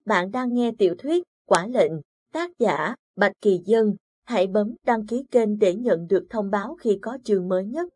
Bạn đang nghe tiểu thuyết Quả Lệnh, tác giả Bạch Kỳ Dân. Hãy bấm đăng ký kênh để nhận được thông báo khi có chương mới nhất.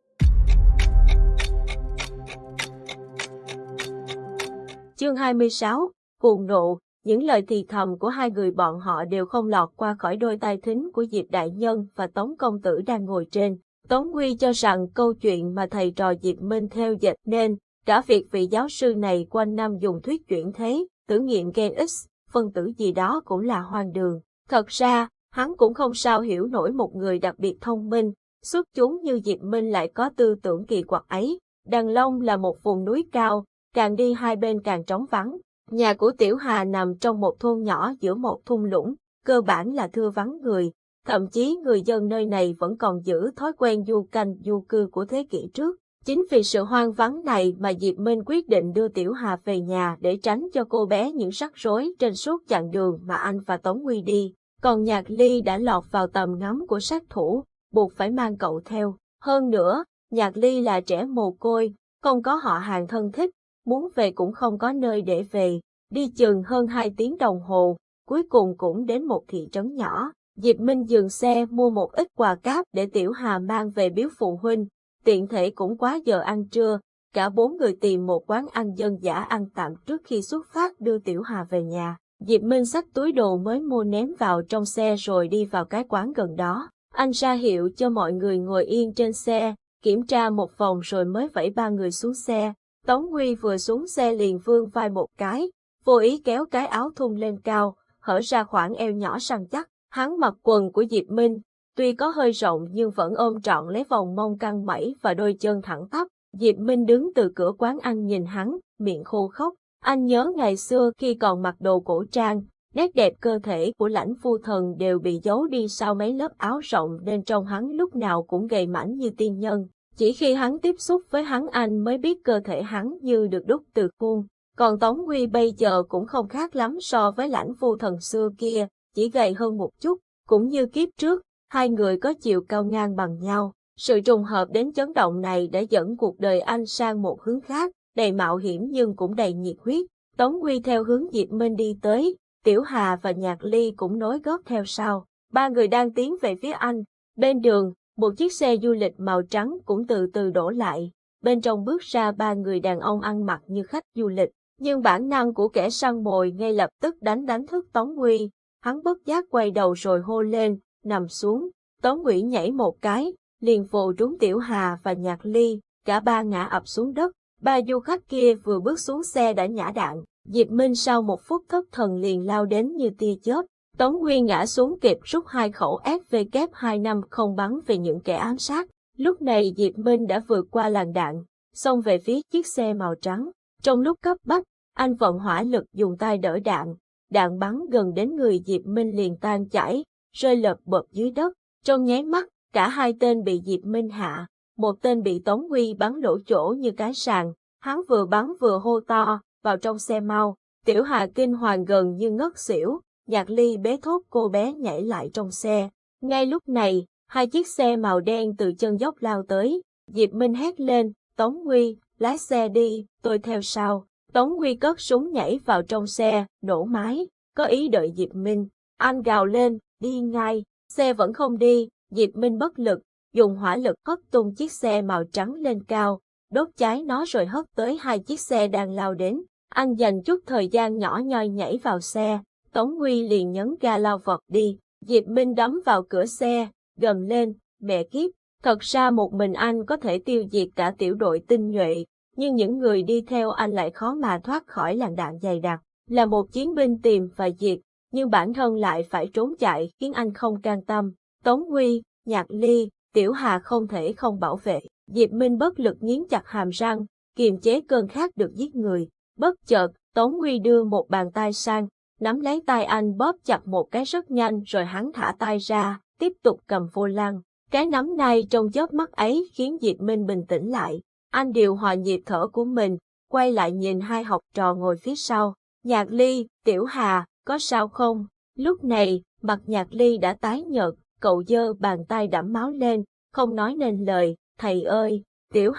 Chương 26, Cuồng nộ. Những lời thì thầm của hai người bọn họ đều không lọt qua khỏi đôi tai thính của Diệp Đại Nhân và Tống Công Tử đang ngồi trên. Tống Huy cho rằng câu chuyện mà thầy trò Diệp Minh theo dịch nên cả việc vị giáo sư này quanh năm dùng thuyết chuyển thế, thử nghiệm gen X, phân tử gì đó cũng là hoang đường. Thật ra, hắn cũng không sao hiểu nổi một người đặc biệt thông minh, xuất chúng như Diệp Minh lại có tư tưởng kỳ quặc ấy. Đằng Long là một vùng núi cao, càng đi hai bên càng trống vắng. Nhà của Tiểu Hà nằm trong một thôn nhỏ giữa một thung lũng, cơ bản là thưa vắng người. Thậm chí người dân nơi này vẫn còn giữ thói quen du canh du cư của thế kỷ trước. Chính vì sự hoang vắng này mà Diệp Minh quyết định đưa Tiểu Hà về nhà để tránh cho cô bé những rắc rối trên suốt chặng đường mà anh và Tống Huy đi. Còn Nhạc Ly đã lọt vào tầm ngắm của sát thủ, buộc phải mang cậu theo. Hơn nữa, Nhạc Ly là trẻ mồ côi, không có họ hàng thân thích, muốn về cũng không có nơi để về. Đi chừng hơn 2 tiếng đồng hồ, cuối cùng cũng đến một thị trấn nhỏ. Diệp Minh dừng xe mua một ít quà cáp để Tiểu Hà mang về biếu phụ huynh. Tiện thể cũng quá giờ ăn trưa, cả 4 người tìm một quán ăn dân dã ăn tạm trước khi xuất phát đưa Tiểu Hà về nhà. Diệp Minh xách túi đồ mới mua ném vào trong xe rồi đi vào cái quán gần đó. Anh ra hiệu cho mọi người ngồi yên trên xe, kiểm tra một vòng rồi mới vẫy 3 người xuống xe. Tống Huy vừa xuống xe liền vươn vai một cái, vô ý kéo cái áo thun lên cao, hở ra khoảng eo nhỏ săn chắc. Hắn mặc quần của Diệp Minh, tuy có hơi rộng nhưng vẫn ôm trọn lấy vòng mông căng mẩy và đôi chân thẳng tắp. Diệp Minh đứng từ cửa quán ăn nhìn hắn, miệng khô khốc. Anh nhớ ngày xưa khi còn mặc đồ cổ trang, nét đẹp cơ thể của Lãnh Phu Thần đều bị giấu đi sau mấy lớp áo rộng nên trông hắn lúc nào cũng gầy mảnh như tiên nhân. Chỉ khi hắn tiếp xúc với hắn anh mới biết cơ thể hắn như được đúc từ khuôn. Còn Tống Huy bây giờ cũng không khác lắm so với Lãnh Phu Thần xưa kia, chỉ gầy hơn một chút. Cũng như kiếp trước, hai người có chiều cao ngang bằng nhau. Sự trùng hợp đến chấn động này đã dẫn cuộc đời anh sang một hướng khác, đầy mạo hiểm nhưng cũng đầy nhiệt huyết. Tống Huy theo hướng Diệp Minh đi tới, Tiểu Hà và Nhạc Ly cũng nối gót theo sau. Ba người đang tiến về phía anh. Bên đường, một chiếc xe du lịch màu trắng cũng từ từ đổ lại. Bên trong bước ra 3 người đàn ông ăn mặc như khách du lịch. Nhưng bản năng của kẻ săn mồi ngay lập tức đánh thức Tống Huy. Hắn bất giác quay đầu rồi hô lên, nằm xuống. Tống Huy nhảy một cái, liền vồ trúng Tiểu Hà và Nhạc Ly, cả ba ngã ập xuống đất. Ba du khách kia vừa bước xuống xe đã nhả đạn. Diệp Minh sau một phút thất thần liền lao đến như tia chớp. Tống Huy ngã xuống kịp rút 2 khẩu SVK-250 bắn về những kẻ ám sát. Lúc này Diệp Minh đã vượt qua làn đạn, xông về phía chiếc xe màu trắng. Trong lúc cấp bách, anh vận hỏa lực dùng tay đỡ đạn. Đạn bắn gần đến người Diệp Minh liền tan chảy, rơi lợp bợp dưới đất. Trong nháy mắt, cả 2 tên bị Diệp Minh hạ. Một tên bị Tống Huy bắn lỗ chỗ như cái sàng. Hắn vừa bắn vừa hô to, vào trong xe mau. Tiểu Hà kinh hoàng gần như ngất xỉu. Nhạc Ly bế thốt cô bé nhảy lại trong xe. Ngay lúc này, 2 chiếc xe màu đen từ chân dốc lao tới. Diệp Minh hét lên, Tống Huy, lái xe đi, tôi theo sau. Tống Huy cất súng nhảy vào trong xe, nổ máy, có ý đợi Diệp Minh. Anh gào lên, đi ngay, xe vẫn không đi. Diệp Minh bất lực, dùng hỏa lực hất tung chiếc xe màu trắng lên cao, đốt cháy nó rồi hất tới 2 chiếc xe đang lao đến. Anh dành chút thời gian nhỏ nhoi nhảy vào xe, Tống Huy liền nhấn ga lao vọt đi. Diệp Minh đấm vào cửa xe, gầm lên, mẹ kiếp, thật ra một mình anh có thể tiêu diệt cả tiểu đội tinh nhuệ, nhưng những người đi theo anh lại khó mà thoát khỏi làn đạn dày đặc. Là một chiến binh tìm và diệt, nhưng bản thân lại phải trốn chạy khiến anh không can tâm. Tống Huy, Nhạc Ly, Tiểu Hà không thể không bảo vệ. Diệp Minh bất lực nghiến chặt hàm răng, kiềm chế cơn khát được giết người. Bất chợt, Tống Huy đưa một bàn tay sang, nắm lấy tay anh bóp chặt một cái rất nhanh rồi hắn thả tay ra, tiếp tục cầm vô lăng. Cái nắm này trong chớp mắt ấy khiến Diệp Minh bình tĩnh lại. Anh điều hòa nhịp thở của mình, quay lại nhìn 2 học trò ngồi phía sau. Nhạc Ly, Tiểu Hà, có sao không? Lúc này, mặt Nhạc Ly đã tái nhợt, cậu giơ bàn tay đẫm máu lên, không nói nên lời. Thầy ơi, Tiểu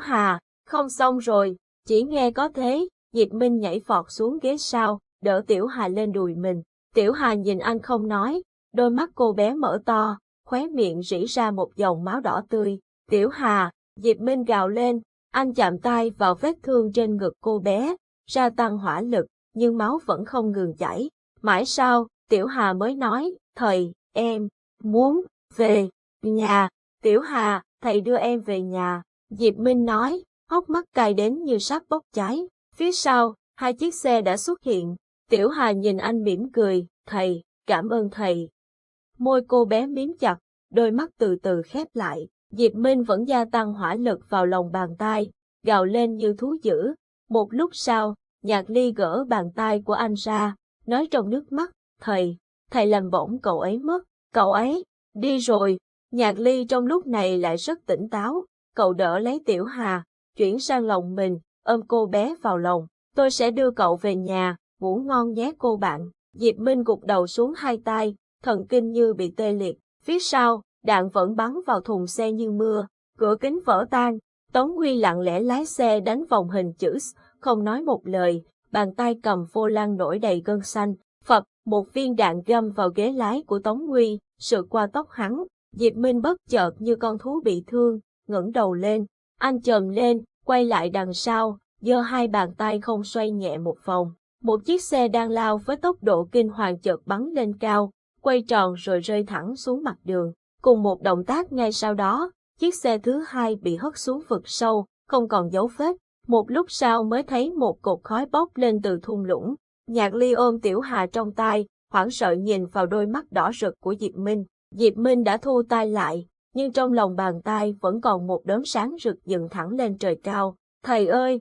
Hà, không xong rồi. Chỉ nghe có thế, Diệp Minh nhảy vọt xuống ghế sau, đỡ Tiểu Hà lên đùi mình. Tiểu Hà nhìn anh không nói, đôi mắt cô bé mở to, khóe miệng rỉ ra một dòng máu đỏ tươi. Tiểu Hà, Diệp Minh gào lên, anh chạm tay vào vết thương trên ngực cô bé, gia tăng hỏa lực, nhưng máu vẫn không ngừng chảy. Mãi sau, Tiểu Hà mới nói, thầy, em muốn về nhà. Tiểu Hà, thầy đưa em về nhà. Diệp Minh nói, hốc mắt cay đến như sắp bốc cháy. Phía sau, hai chiếc xe đã xuất hiện. Tiểu Hà nhìn anh mỉm cười, thầy, cảm ơn thầy. Môi cô bé mím chặt, đôi mắt từ từ khép lại. Diệp Minh vẫn gia tăng hỏa lực vào lòng bàn tay, gào lên như thú dữ. Một lúc sau, Nhạc Ly gỡ bàn tay của anh ra, nói trong nước mắt, thầy làm bổng cậu ấy mất, cậu ấy, đi rồi. Nhạc Ly trong lúc này lại rất tỉnh táo, cậu đỡ lấy Tiểu Hà, chuyển sang lòng mình, ôm cô bé vào lòng. Tôi sẽ đưa cậu về nhà, ngủ ngon nhé cô bạn. Diệp Minh gục đầu xuống hai tay, thần kinh như bị tê liệt. Phía sau, đạn vẫn bắn vào thùng xe như mưa, cửa kính vỡ tan. Tống Huy lặng lẽ lái xe đánh vòng hình chữ S, không nói một lời, bàn tay cầm vô lăng nổi đầy gân xanh. Phập, một viên đạn găm vào ghế lái của Tống Huy, sượt qua tóc hắn. Diệp Minh bất chợt như con thú bị thương, ngẩng đầu lên. Anh chồm lên, quay lại đằng sau, giơ hai bàn tay không xoay nhẹ một vòng. Một chiếc xe đang lao với tốc độ kinh hoàng chợt bắn lên cao, quay tròn rồi rơi thẳng xuống mặt đường. Cùng một động tác ngay sau đó, chiếc xe thứ hai bị hất xuống vực sâu, không còn dấu vết. Một lúc sau mới thấy một cột khói bốc lên từ thung lũng. Nhạc Ly ôm Tiểu Hà trong tay, hoảng sợ nhìn vào đôi mắt đỏ rực của Diệp Minh. Diệp Minh đã thu tay lại, nhưng trong lòng bàn tay vẫn còn một đốm sáng rực dựng thẳng lên trời cao. Thầy ơi!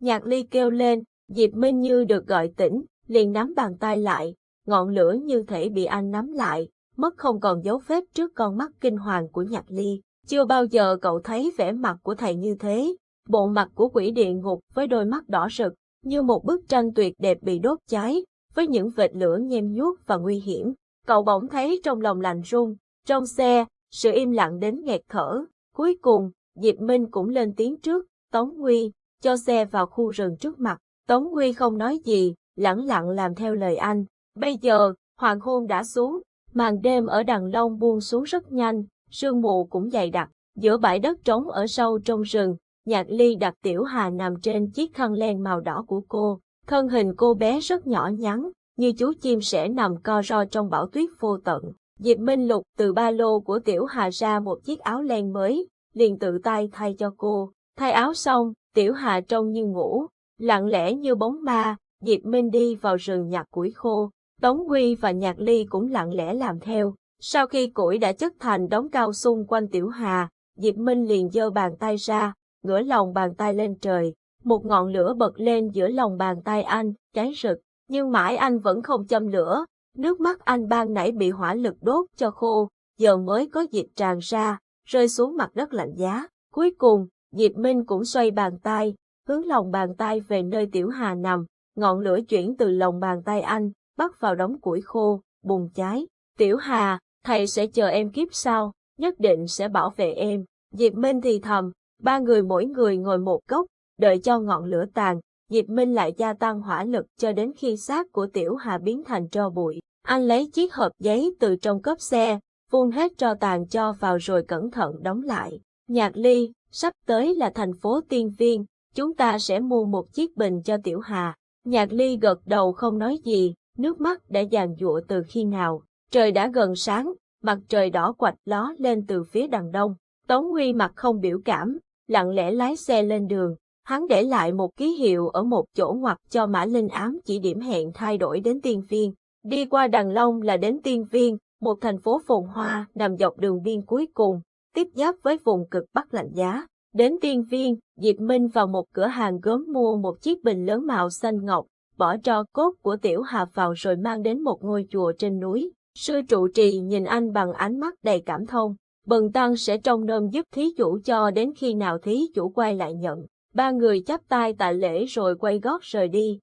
Nhạc Ly kêu lên, Diệp Minh như được gọi tỉnh, liền nắm bàn tay lại, ngọn lửa như thể bị anh nắm lại, mất không còn dấu vết trước con mắt kinh hoàng của Nhạc Ly. Chưa bao giờ cậu thấy vẻ mặt của thầy như thế, bộ mặt của quỷ địa ngục với đôi mắt đỏ rực, như một bức tranh tuyệt đẹp bị đốt cháy, với những vệt lửa nhem nhuốc và nguy hiểm. Cậu bỗng thấy trong lòng lạnh run. Trong xe, sự im lặng đến nghẹt thở. Cuối cùng, Diệp Minh cũng lên tiếng trước, Tống Huy, cho xe vào khu rừng trước mặt. Tống Huy không nói gì, lẳng lặng làm theo lời anh. Bây giờ, hoàng hôn đã xuống, màn đêm ở Đằng Long buông xuống rất nhanh, sương mù cũng dày đặc. Giữa bãi đất trống ở sâu trong rừng, Nhạc Ly đặt Tiểu Hà nằm trên chiếc khăn len màu đỏ của cô. Thân hình cô bé rất nhỏ nhắn, như chú chim sẻ nằm co ro trong bão tuyết vô tận. Diệp Minh lục từ ba lô của Tiểu Hà ra một chiếc áo len mới, liền tự tay thay cho cô. Thay áo xong, Tiểu Hà trông như ngủ, lặng lẽ như bóng ma. Diệp Minh đi vào rừng nhặt củi khô. Tống Huy và Nhạc Ly cũng lặng lẽ làm theo. Sau khi củi đã chất thành đống cao xung quanh Tiểu Hà, Diệp Minh liền giơ bàn tay ra, ngửa lòng bàn tay lên trời. Một ngọn lửa bật lên giữa lòng bàn tay anh, cháy rực. Nhưng mãi anh vẫn không châm lửa. Nước mắt anh ban nãy bị hỏa lực đốt cho khô, giờ mới có dịp tràn ra, rơi xuống mặt đất lạnh giá. Cuối cùng, Diệp Minh cũng xoay bàn tay, hướng lòng bàn tay về nơi Tiểu Hà nằm. Ngọn lửa chuyển từ lòng bàn tay anh, bắt vào đống củi khô, bùng cháy. Tiểu Hà, thầy sẽ chờ em kiếp sau, nhất định sẽ bảo vệ em. Diệp Minh thì thầm, ba người mỗi người ngồi một góc, đợi cho ngọn lửa tàn. Diệp Minh lại gia tăng hỏa lực cho đến khi xác của Tiểu Hà biến thành tro bụi. Anh lấy chiếc hộp giấy từ trong cốp xe, vun hết tro tàn cho vào rồi cẩn thận đóng lại. Nhạc Ly, sắp tới là thành phố Tiên Viên, chúng ta sẽ mua một chiếc bình cho Tiểu Hà. Nhạc Ly gật đầu không nói gì, nước mắt đã giàn giụa từ khi nào. Trời đã gần sáng, mặt trời đỏ quạch ló lên từ phía đằng đông. Tống Huy mặt không biểu cảm, lặng lẽ lái xe lên đường. Hắn để lại một ký hiệu ở một chỗ ngoặt cho Mã Linh ám chỉ điểm hẹn thay đổi đến Tiên Viên. Đi qua Đằng Long là đến Tiên Viên, một thành phố phồn hoa nằm dọc đường biên cuối cùng, tiếp giáp với vùng cực Bắc lạnh giá. Đến Tiên Viên, Diệp Minh vào một cửa hàng gốm mua một chiếc bình lớn màu xanh ngọc, bỏ tro cốt của Tiểu Hà vào rồi mang đến một ngôi chùa trên núi. Sư trụ trì nhìn anh bằng ánh mắt đầy cảm thông. Bần tăng sẽ trông nom giúp thí chủ cho đến khi nào thí chủ quay lại nhận. Ba người chắp tay tạ lễ rồi quay gót rời đi.